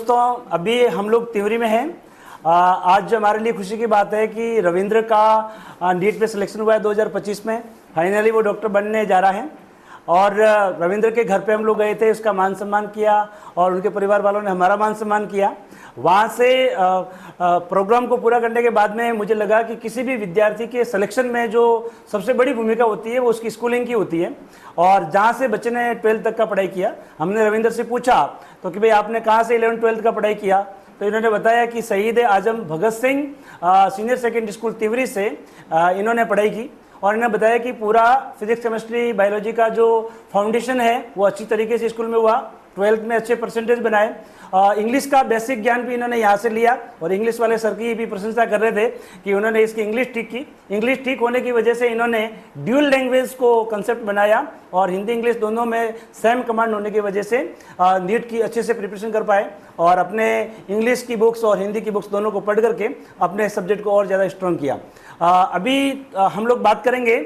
दोस्तों, अभी हम लोग तिवरी में हैं। आज हमारे लिए खुशी की बात है कि रविंद्र का नीट पे सिलेक्शन हुआ है 2025 में। फाइनली वो डॉक्टर बनने जा रहा है और रविंद्र के घर पे हम लोग गए थे, उसका मान सम्मान किया और उनके परिवार वालों ने हमारा मान सम्मान किया। वहाँ से प्रोग्राम को पूरा करने के बाद में मुझे लगा कि किसी भी विद्यार्थी के सिलेक्शन में जो सबसे बड़ी भूमिका होती है वो उसकी स्कूलिंग की होती है। और जहाँ से बच्चे ने 12th तक का पढ़ाई किया, हमने रविंद्र से पूछा तो कि भाई आपने कहाँ से 11th 12th का पढ़ाई किया, तो इन्होंने बताया कि शहीद आजम Bhagat Singh senior secondary school Tiwari से इन्होंने पढ़ाई की। और इन्होंने बताया कि पूरा फिजिक्स केमिस्ट्री बायोलॉजी का जो फाउंडेशन है वो अच्छी तरीके से स्कूल में हुआ, 12th में अच्छे परसेंटेज बनाए। इंग्लिश का बेसिक ज्ञान भी इन्होंने यहाँ से लिया और इंग्लिश वाले सर की भी प्रशंसा कर रहे थे कि उन्होंने इसकी इंग्लिश ठीक की। इंग्लिश ठीक होने की वजह से इन्होंने ड्यूल लैंग्वेज को कंसेप्ट बनाया और हिंदी इंग्लिश दोनों में सेम कमांड होने की वजह से नीट की अच्छे से प्रिपरेशन कर पाए और अपने इंग्लिश की बुक्स और हिंदी की बुक्स दोनों को पढ़ करके अपने सब्जेक्ट को और ज़्यादा स्ट्रॉन्ग किया। अभी हम लोग बात करेंगे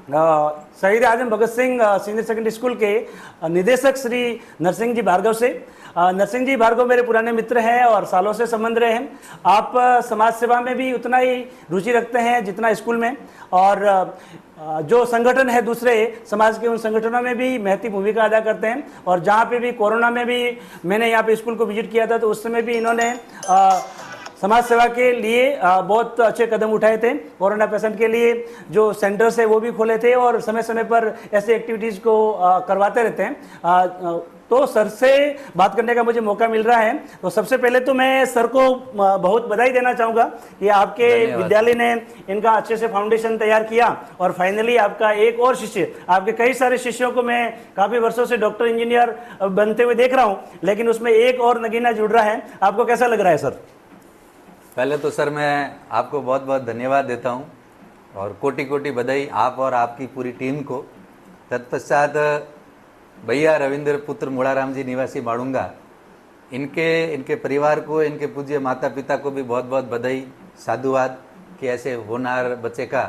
शहीद आजम Bhagat Singh senior secondary school के निदेशक श्री नरसिंह जी भार्गव से। नरसिंह जी भार्गव मेरे पुराने मित्र हैं और सालों से संबंध रहे हैं। आप समाज सेवा में भी उतना ही रुचि रखते हैं जितना स्कूल में, और जो संगठन है दूसरे समाज के उन संगठनों में भी महती भूमिका अदा करते हैं। और जहाँ पे भी कोरोना में भी मैंने यहाँ पे स्कूल को विजिट किया था तो उस समय भी इन्होंने समाज सेवा के लिए बहुत अच्छे कदम उठाए थे। कोरोना पेशेंट के लिए जो सेंटर्स है वो भी खोले थे और समय समय पर ऐसे एक्टिविटीज़ को करवाते रहते हैं। तो सर से बात करने का मुझे मौका मिल रहा है, तो सबसे पहले तो मैं सर को बहुत बधाई देना चाहूँगा कि आपके विद्यालय ने इनका अच्छे से फाउंडेशन तैयार किया और फाइनली आपका एक और शिष्य, आपके कई सारे शिष्यों को मैं काफ़ी वर्षों से डॉक्टर इंजीनियर बनते हुए देख रहा हूँ, लेकिन उसमें एक और नगीना जुड़ रहा है। आपको कैसा लग रहा है सर? पहले तो सर मैं आपको बहुत बहुत धन्यवाद देता हूं और कोटि कोटि बधाई आप और आपकी पूरी टीम को। तत्पश्चात भैया रविंद्र पुत्र मुड़ाराम जी निवासी माड़ूंगा, इनके परिवार को, इनके पूज्य माता पिता को भी बहुत बहुत बधाई, साधुवाद कि ऐसे होनहार बच्चे का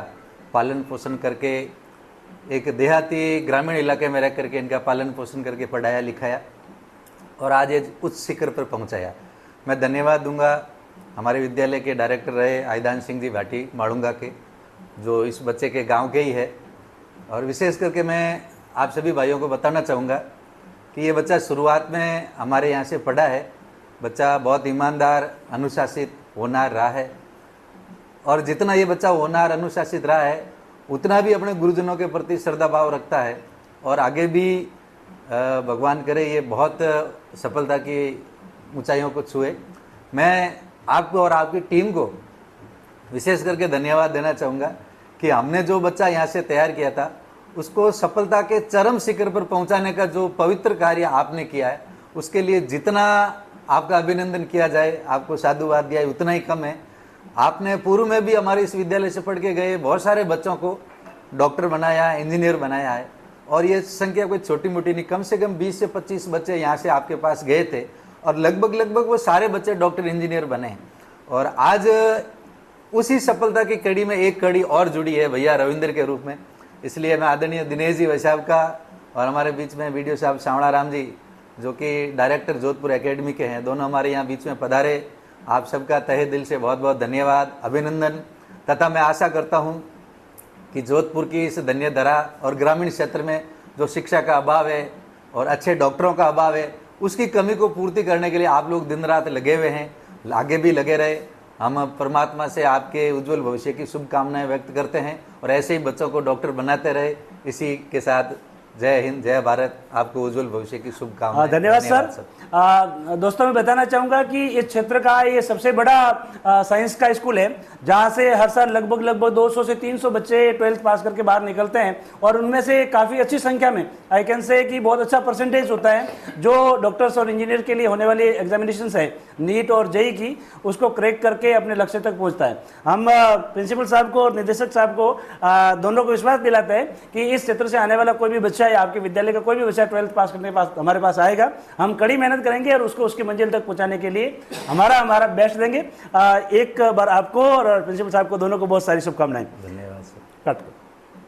पालन पोषण करके एक देहाती ग्रामीण इलाके में रह करके इनका पालन पोषण करके पढ़ाया लिखाया और आज ये उच्च शिखर पर पहुंचाया। मैं धन्यवाद दूंगा हमारे विद्यालय के डायरेक्टर रहे आयदान सिंह जी भाटी माड़ूंगा के, जो इस बच्चे के गांव के ही है। और विशेष करके मैं आप सभी भाइयों को बताना चाहूँगा कि ये बच्चा शुरुआत में हमारे यहाँ से पढ़ा है। बच्चा बहुत ईमानदार, अनुशासित, होनहार रहा है और जितना ये बच्चा होनहार अनुशासित रहा है उतना भी अपने गुरुजनों के प्रति श्रद्धा भाव रखता है और आगे भी भगवान करे ये बहुत सफलता की ऊंचाइयों को छुए। मैं आपको और आपकी टीम को विशेष करके धन्यवाद देना चाहूँगा कि हमने जो बच्चा यहाँ से तैयार किया था उसको सफलता के चरम शिखर पर पहुँचाने का जो पवित्र कार्य आपने किया है उसके लिए जितना आपका अभिनंदन किया जाए, आपको साधुवाद दिया है, उतना ही कम है। आपने पूर्व में भी हमारे इस विद्यालय से पढ़ के गए बहुत सारे बच्चों को डॉक्टर बनाया, इंजीनियर बनाया है और ये संख्या कोई छोटी मोटी नहीं, कम से कम 20 से 25 बच्चे यहाँ से आपके पास गए थे और लगभग वो सारे बच्चे डॉक्टर इंजीनियर बने हैं। और आज उसी सफलता की कड़ी में एक कड़ी और जुड़ी है भैया रविंद्र के रूप में। इसलिए मैं आदरणीय दिनेश जी वैसाब का और हमारे बीच में वीडियो साहब सांवड़ाराम जी जो कि डायरेक्टर जोधपुर एकेडमी के हैं, दोनों हमारे यहाँ बीच में पधारे। आप सबका तहे दिल से बहुत बहुत धन्यवाद, अभिनंदन। तथा मैं आशा करता हूँ कि जोधपुर की इस धन्य धरा और ग्रामीण क्षेत्र में जो शिक्षा का अभाव है और अच्छे डॉक्टरों का अभाव है उसकी कमी को पूर्ति करने के लिए आप लोग दिन रात लगे हुए हैं, आगे भी लगे रहे। हम परमात्मा से आपके उज्जवल भविष्य की शुभकामनाएं व्यक्त करते हैं और ऐसे ही बच्चों को डॉक्टर बनाते रहे। इसी के साथ जय हिंद, जय भारत, आपको उज्जवल भविष्य की शुभकामनाएं। धन्यवाद सर। दोस्तों मैं बताना चाहूँगा कि इस क्षेत्र का ये सबसे बड़ा साइंस का स्कूल है जहाँ से हर साल लगभग 200 से 300 बच्चे 12th पास करके बाहर निकलते हैं और उनमें से काफ़ी अच्छी संख्या में आई कैन से कि बहुत अच्छा परसेंटेज होता है जो डॉक्टर्स और इंजीनियर के लिए होने वाली एग्जामिनेशन है नीट और जेई की, उसको क्रैक करके अपने लक्ष्य तक पहुँचता है। हम प्रिंसिपल साहब को और निदेशक साहब को दोनों को विश्वास दिलाते हैं कि इस क्षेत्र से आने वाला कोई भी बच्चा या आपके विद्यालय का कोई भी बच्चा 12th पास करने के पास हमारे पास आएगा, हम कड़ी मेहनत करेंगे और उसको उसकी मंजिल तक पहुंचाने के लिए हमारा बेस्ट देंगे। एक बार आपको और प्रिंसिपल साहब को दोनों को बहुत सारी शुभकामनाएं। धन्यवाद सर। काट